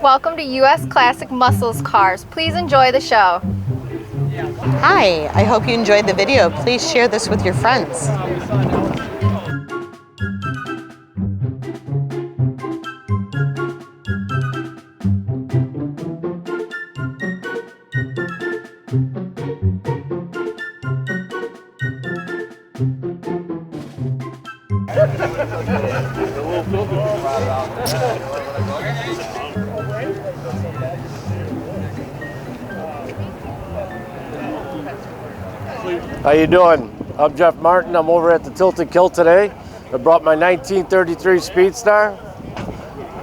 Welcome to US Classic Muscles Cars. Please enjoy the show. Hi, I hope you enjoyed the video. Please share this with your friends. How you doing? I'm Jeff Martin. I'm over at the Tilted Kilt today. I brought my 1933 Speedstar.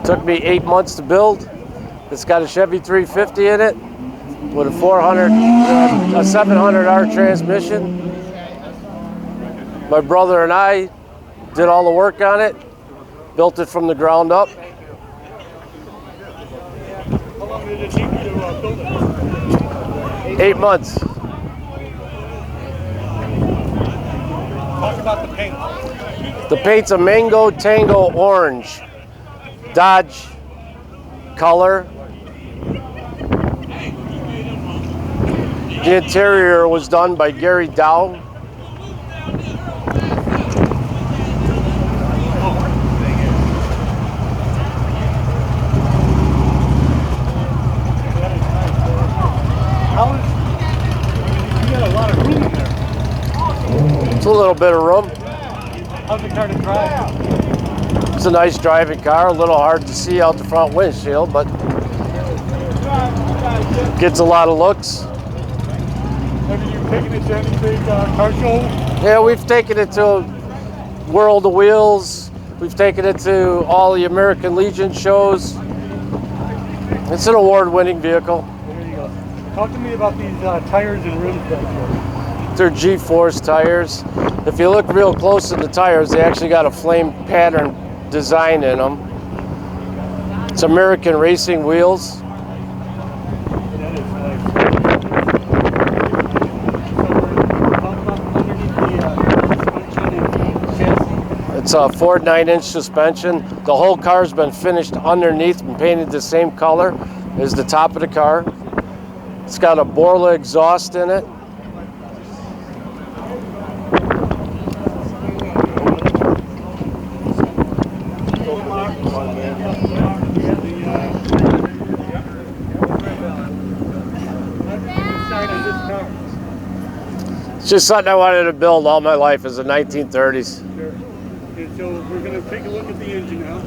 Took me 8 months to build. It's got a Chevy 350 in it with a 700R transmission. My brother and I did all the work on it, built it from the ground up. How long did it take you to build it? 8 months. Talk about the paint. The paint's a Mango Tango Orange Dodge color. The interior was done by Gary Dow. You got a lot of room in there. It's a little bit of room. How's the car to drive? It's a nice driving car, a little hard to see out the front windshield, but gets a lot of looks. Have you taken it to any big car show? Yeah, we've taken it to World of Wheels. We've taken it to all the American Legion shows. It's an award-winning vehicle. There you go. Talk to me about these tires and rims back here. They're G-Force tires. If you look real close at the tires, they actually got a flame pattern design in them. It's American racing wheels. That is nice. Talk about underneath the chassis. It's a Ford 9-inch suspension. The whole car's been finished underneath and painted the same color as the top of the car. It's got a Borla exhaust in it. It's just something I wanted to build all my life as the 1930s. Sure. Okay, so we're going to take a look at the engine now.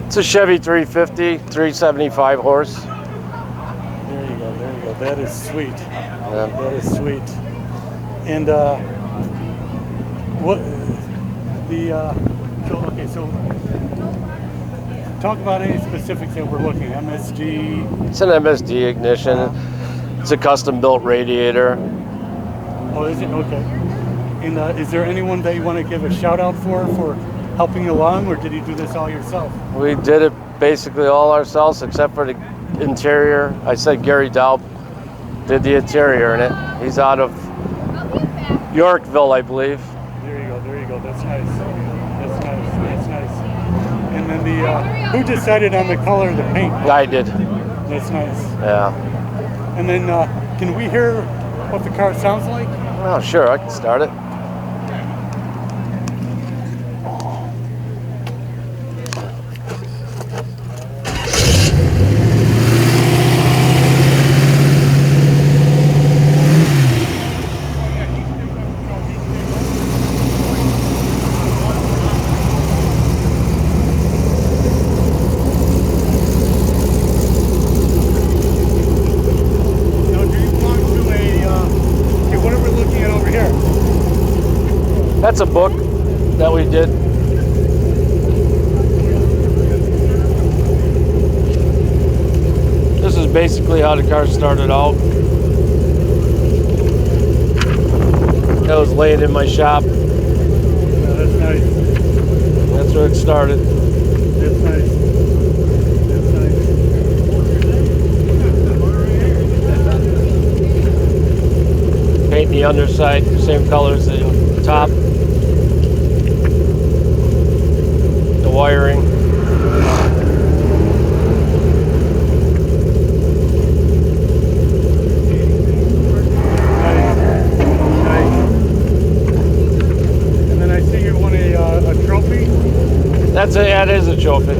It's a Chevy 350, 375 horse. There you go, there you go. That is sweet. Yeah. That is sweet. And what the so talk about any specifics that we're looking at. MSG. It's an MSD ignition. It's a custom built radiator. Oh, is it? Okay. And is there anyone that you want to give a shout out for helping you along, or did you do this all yourself? We did it basically all ourselves except for the interior. I said Gary Dow did the interior in it. He's out of Yorkville, I believe. There you go, there you go. That's nice. That's nice. That's nice. And then who decided on the color of the paint? I did. That's nice. Yeah. And then can we hear what the car sounds like? Oh, sure, I can start it. That's a book that we did. This is basically how the car started out. That was laying in my shop. Yeah, that's nice. That's where it started. That's nice. That's nice. the underside, same color as the top. The wiring. And then I see you won a trophy. That is a trophy.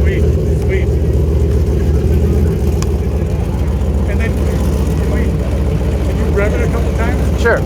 Sweet, sweet. And then can you rev it a couple times? Sure.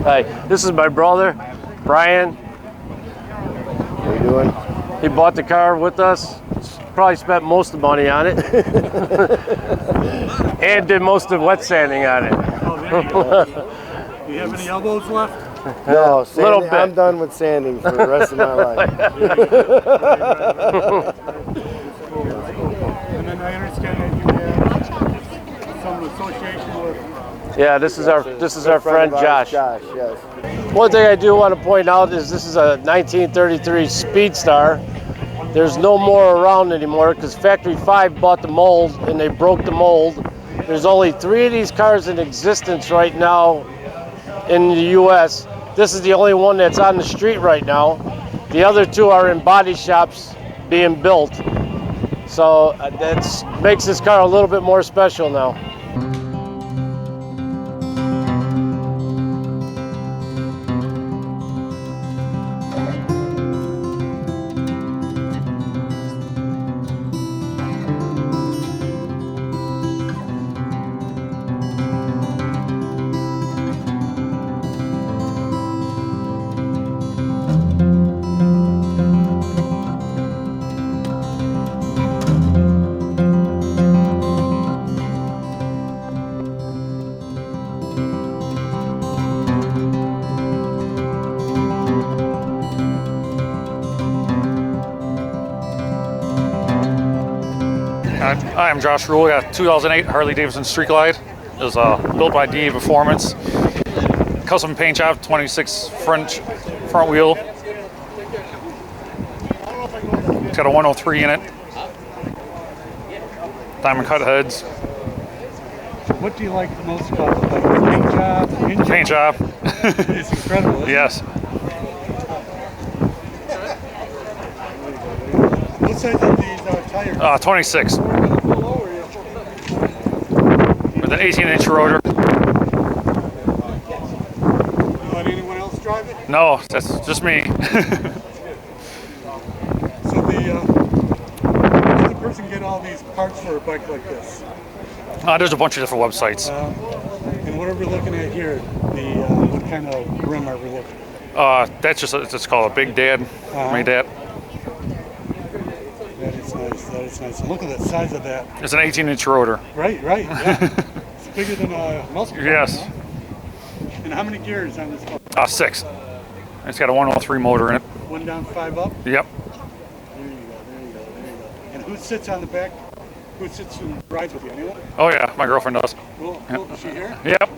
Hi, this is my brother, Brian. How you doing? He bought the car with us. Probably spent most of the money on it. And did most of the wet sanding on it. Oh, there you go. Do you have any elbows left? No, little bit. I'm done with sanding for the rest of my life. And then I understand that you have some association with. Yeah, this is our friend of Josh. ours, Josh, yes. One thing I do want to point out is this is a 1933 Speedstar. There's no more around anymore because Factory 5 bought the mold and they broke the mold. There's only 3 of these cars in existence right now in the US. This is the only one that's on the street right now. The other 2 are in body shops being built. So that makes this car a little bit more special now. Hi, I'm Josh Rule. I got a 2008 Harley Davidson Street Glide. It was built by DA Performance. Custom paint job, 26 front wheel. It's got a 103 in it. Diamond cut heads. What do you like the most about it? Like the paint job, the engine? Paint job. It's incredible. Isn't Yes. it? What size are these tires? 26. With an 18-inch rotor. You let anyone else drive it? No, that's just me. So how does the person get all these parts for a bike like this? There's a bunch of different websites. And what are we looking at here? What kind of rim are we looking at? That's just it's called a Big Dad. Made that. That is nice. That is nice. Look at the size of that. It's an 18-inch rotor. Right. Yeah. It's bigger than a muscle car. Yes. Huh? And how many gears on this car? 6. It's got a 103 motor in it. 1 down, 5 up. Yep. There you go. And who sits on the back? Who sits and rides with you? Anyone? Oh yeah, my girlfriend does. Cool. Is she here? Yep.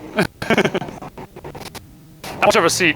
How much of a seat?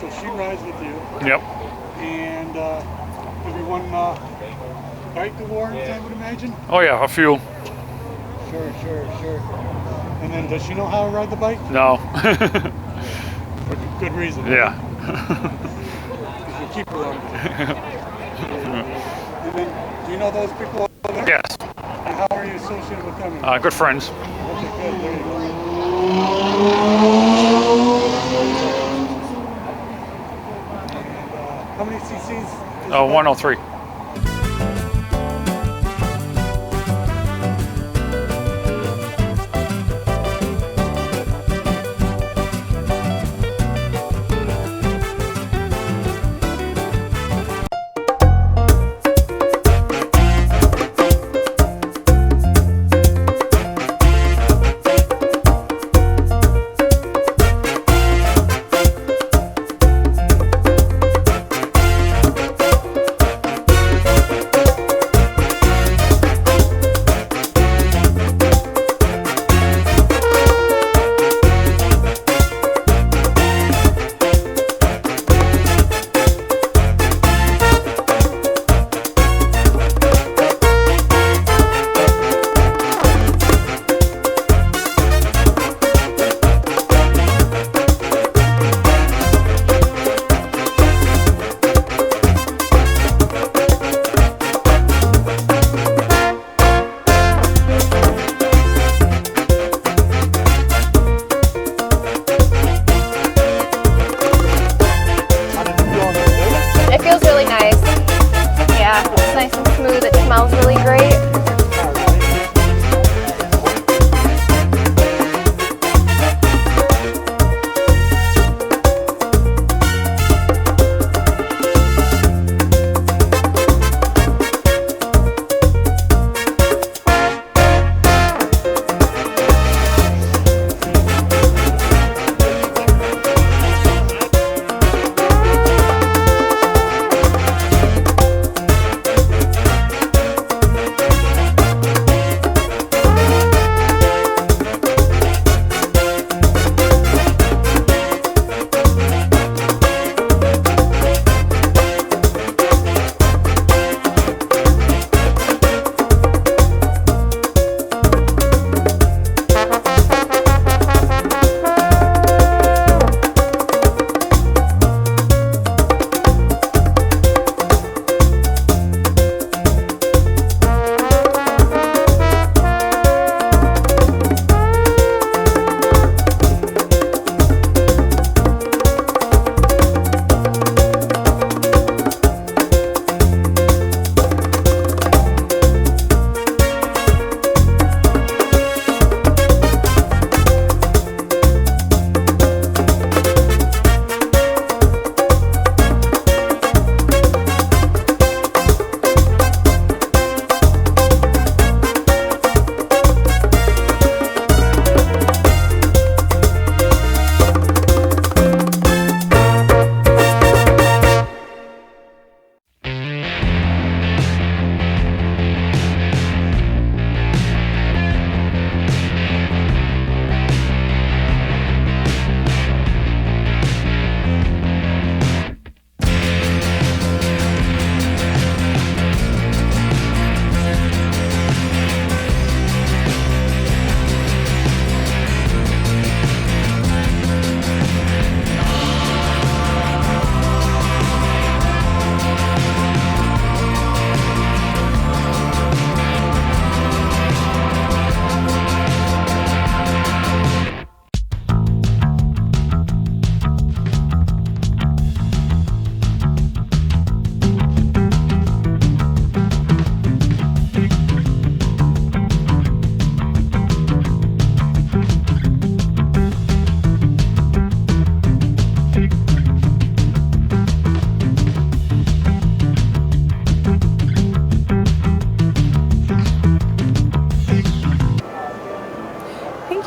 So she rides with you. Yep. And everyone bike awards, I would imagine? Oh yeah, a few. Sure. And then does she know how to ride the bike? No. For good reason. Yeah. Because you keep her on. And then, do you know those people over there? Yes. And how are you associated with them? Good friends. Okay, good. There you go. How many cc's? 103.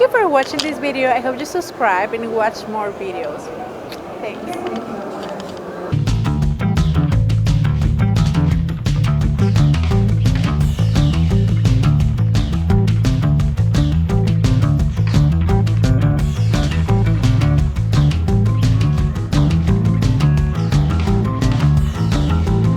you for watching this video. I hope you subscribe and watch more videos. Thanks.